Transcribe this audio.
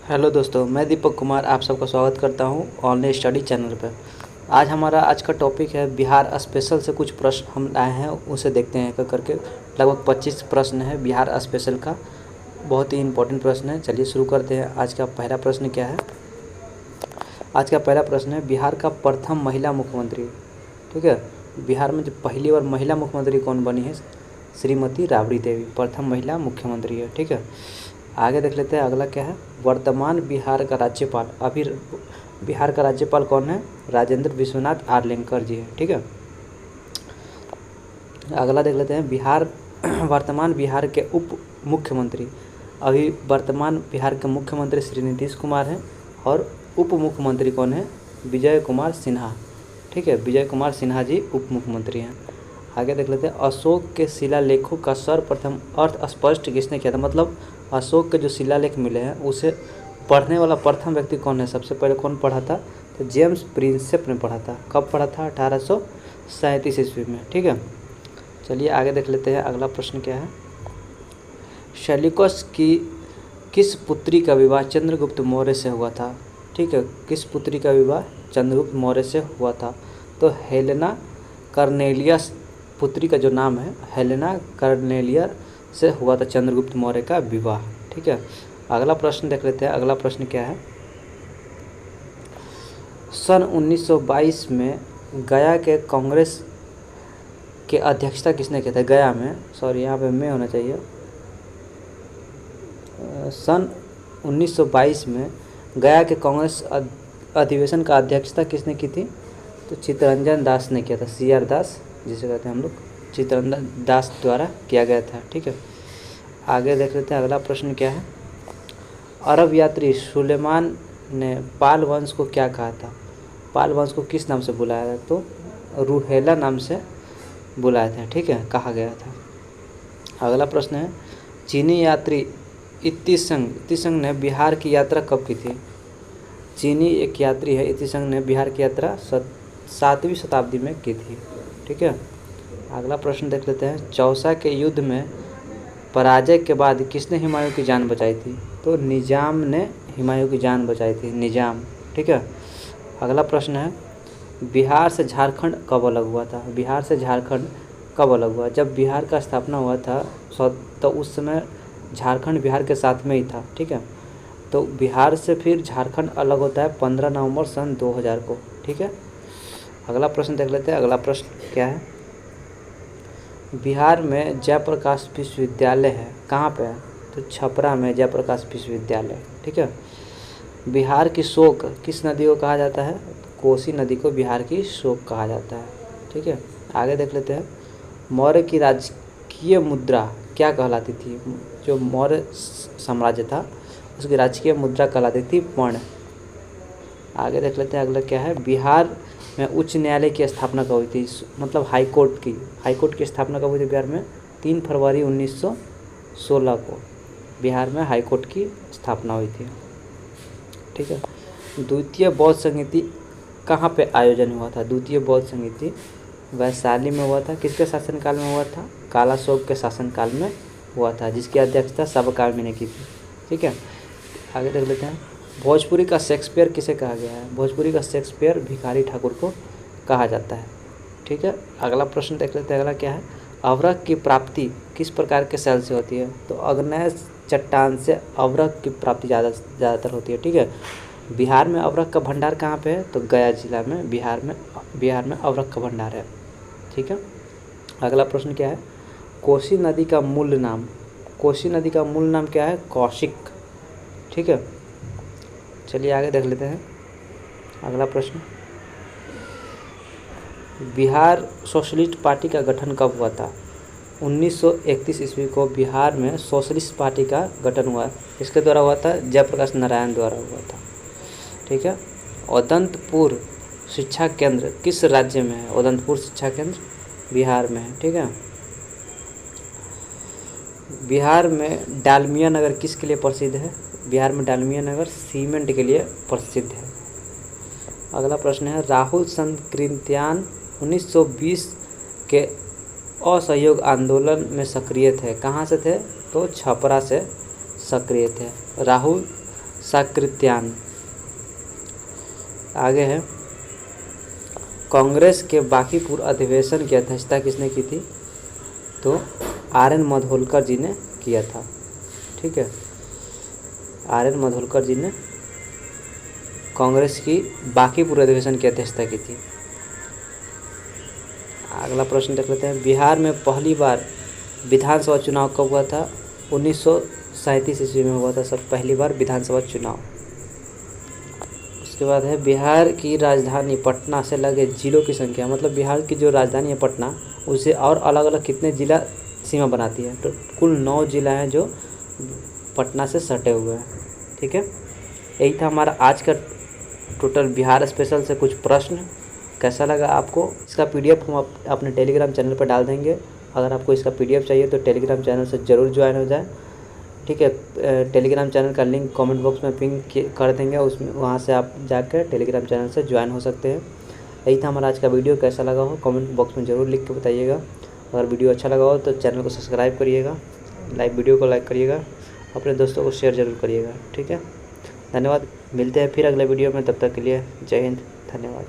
Hello दोस्तों, मैं दीपक कुमार आप सबका स्वागत करता हूं ऑनलाइन स्टडी चैनल पर। आज का टॉपिक है बिहार स्पेशल से कुछ प्रश्न हम लाए हैं, उसे देखते हैं एक करके। लगभग 25 प्रश्न है बिहार स्पेशल का, बहुत ही इम्पोर्टेंट प्रश्न है। चलिए शुरू करते हैं। आज का पहला प्रश्न क्या है? आज का पहला प्रश्न है बिहार का प्रथम महिला मुख्यमंत्री। ठीक है, बिहार में जो पहली बार महिला मुख्यमंत्री कौन बनी है? श्रीमती राबड़ी देवी प्रथम महिला मुख्यमंत्री है। ठीक है, आगे देख लेते हैं। अगला क्या है? वर्तमान बिहार का राज्यपाल, अभी बिहार का राज्यपाल कौन है? राजेंद्र विश्वनाथ आर्लेकर जी है। ठीक है, अगला देख लेते हैं। वर्तमान बिहार के उप मुख्यमंत्री, अभी वर्तमान बिहार के मुख्यमंत्री श्री नीतीश कुमार हैं और उप मुख्यमंत्री कौन है? विजय कुमार सिन्हा। ठीक है, विजय कुमार सिन्हा जी उप मुख्यमंत्री हैं। आगे देख लेते हैं। अशोक के शिलालेखों का सर्वप्रथम अर्थ स्पष्ट किसने किया था? मतलब अशोक के जो शिलालेख मिले हैं उसे पढ़ने वाला प्रथम व्यक्ति कौन है? सबसे पहले कौन पढ़ा था? तो जेम्स प्रिंसेप ने पढ़ा था। कब पढ़ा था? 1837 ईस्वी में। ठीक है, चलिए आगे देख लेते हैं। अगला प्रश्न क्या है? सेल्यूकस की किस पुत्री का विवाह चंद्रगुप्त मौर्य से हुआ था? ठीक है, किस पुत्री का विवाह चंद्रगुप्त मौर्य से हुआ था? तो हेलेना कर्नेलियस पुत्री का जो नाम है हेलेना कर्नेलिया से हुआ था चंद्रगुप्त मौर्य का विवाह। ठीक है, अगला प्रश्न देख लेते हैं। अगला प्रश्न क्या है? सन 1922 में गया के कांग्रेस के अध्यक्षता किसने किया था? गया में, सॉरी यहाँ पे में होना चाहिए। सन 1922 में गया के कांग्रेस अधिवेशन का अध्यक्षता किसने की थी? तो चित्तरंजन दास ने किया था। CR दास जिसे कहते हैं हम लोग, चित्तरंजन दास द्वारा किया गया था। ठीक है, आगे देख लेते हैं। अगला प्रश्न क्या है? अरब यात्री सुलेमान ने पाल वंश को क्या कहा था? पाल वंश को किस नाम से बुलाया था? तो रूहेला नाम से बुलाया था। ठीक है, कहा गया था। अगला प्रश्न है। चीनी यात्री इत्तीसंग ने बिहार की यात्रा कब की थी? चीनी एक यात्री है, इत्तीसंग ने बिहार की यात्रा 7वीं शताब्दी में की थी। ठीक है, अगला प्रश्न देख लेते हैं। चौसा के युद्ध में पराजय के बाद किसने हुमायूं की जान बचाई थी? तो निजाम ने हुमायूं की जान बचाई थी, निजाम। ठीक है, अगला प्रश्न है। बिहार से झारखंड कब अलग हुआ था? बिहार से झारखंड कब अलग हुआ? जब बिहार का स्थापना हुआ था तो उस समय झारखंड बिहार के साथ में ही था। ठीक है, तो बिहार से फिर झारखंड अलग होता है 15 नवंबर सन 2000 को। ठीक है, अगला प्रश्न देख लेते हैं। अगला प्रश्न क्या है? बिहार में जयप्रकाश विश्वविद्यालय है, कहाँ पे है? तो छपरा में जयप्रकाश विश्वविद्यालय। ठीक है, बिहार की शोक किस नदी को कहा जाता है? कोसी नदी को बिहार की शोक कहा जाता है। ठीक है, आगे देख लेते हैं। मौर्य की राजकीय मुद्रा क्या कहलाती थी? जो मौर्य साम्राज्य था उसकी राजकीय मुद्रा कहलाती थी पर्ण। आगे देख लेते हैं। अगला क्या है? बिहार में उच्च न्यायालय की स्थापना कब हुई थी? मतलब हाई कोर्ट की स्थापना कब हुई थी बिहार में? 3 फरवरी 1916 को बिहार में हाई कोर्ट की स्थापना हुई थी। ठीक है, द्वितीय बौद्ध संगीति कहाँ पे आयोजन हुआ था? द्वितीय बौद्ध संगीति वैशाली में हुआ था। किसके शासनकाल में हुआ था? कालाशोक के शासनकाल में हुआ था, जिसकी अध्यक्षता सबकामी ने की थी। ठीक है, आगे देख लेते हैं। भोजपुरी का शेक्सपियर किसे कहा गया है? भोजपुरी का शेक्सपियर भिखारी ठाकुर को कहा जाता है। ठीक है, अगला प्रश्न देख लेते हैं। अगला क्या है? अवरक की प्राप्ति किस प्रकार के शैल से होती है? तो अग्नेय चट्टान से अवरक की प्राप्ति ज़्यादातर होती है। ठीक है, बिहार में अवरक का भंडार कहाँ पे है? तो गया जिला में बिहार में अवरक का भंडार है। ठीक है, अगला प्रश्न क्या है? कोसी नदी का मूल नाम क्या है? कौशिक। ठीक है, चलिए आगे देख लेते हैं। अगला प्रश्न। बिहार सोशलिस्ट पार्टी का गठन कब हुआ था? 1931 ईस्वी को बिहार में सोशलिस्ट पार्टी का गठन हुआ। इसके द्वारा हुआ था? जयप्रकाश नारायण द्वारा हुआ था। ठीक है, उदंतपुर शिक्षा केंद्र किस राज्य में है? उदंतपुर शिक्षा केंद्र बिहार में है। ठीक है, बिहार में डालमिया नगर किसके लिए प्रसिद्ध है? बिहार में डालमिया नगर सीमेंट के लिए प्रसिद्ध है। अगला प्रश्न है। राहुल संकृत्यान 1920 के असहयोग आंदोलन में सक्रिय थे। कहाँ से थे? तो छपरा से सक्रिय थे। राहुल साकृत्यायन। आगे है, कांग्रेस के बांकीपुर अधिवेशन की अध्यक्षता किसने की थी? तो आर.एन. मालवणकर जी ने किया था। ठीक है, आर.एन. मालवणकर जी ने कांग्रेस की बांकीपुर अधिवेशन की अध्यक्षता की थी। अगला प्रश्न देख लेते हैं, बिहार में पहली बार विधानसभा चुनाव कब हुआ था? 1937 ईस्वी में हुआ था सर पहली बार विधानसभा चुनाव। उसके बाद है, बिहार की राजधानी पटना से लगे जिलों की संख्या, मतलब बिहार की जो राजधानी है पटना, उसे और अलग अलग कितने जिला सीमा बनाती है? तो कुल 9 जिला हैं जो पटना से सटे हुए हैं। ठीक है, यही था हमारा आज का टोटल बिहार स्पेशल से कुछ प्रश्न। कैसा लगा आपको? इसका PDF हम अपने टेलीग्राम चैनल पर डाल देंगे। अगर आपको इसका PDF चाहिए तो टेलीग्राम चैनल से ज़रूर ज्वाइन हो जाए। ठीक है, टेलीग्राम चैनल का लिंक कमेंट बॉक्स में पिन कर देंगे, उसमें वहाँ से आप जाकर टेलीग्राम चैनल से ज्वाइन हो सकते हैं। यही था हमारा आज का वीडियो। कैसा लगा हो कमेंट बॉक्स में ज़रूर लिख के बताइएगा। अगर वीडियो अच्छा लगा हो तो चैनल को सब्सक्राइब करिएगा, वीडियो को लाइक करिएगा, अपने दोस्तों को शेयर ज़रूर करिएगा। ठीक है, धन्यवाद। मिलते हैं फिर अगले वीडियो में, तब तक के लिए जय हिंद, धन्यवाद।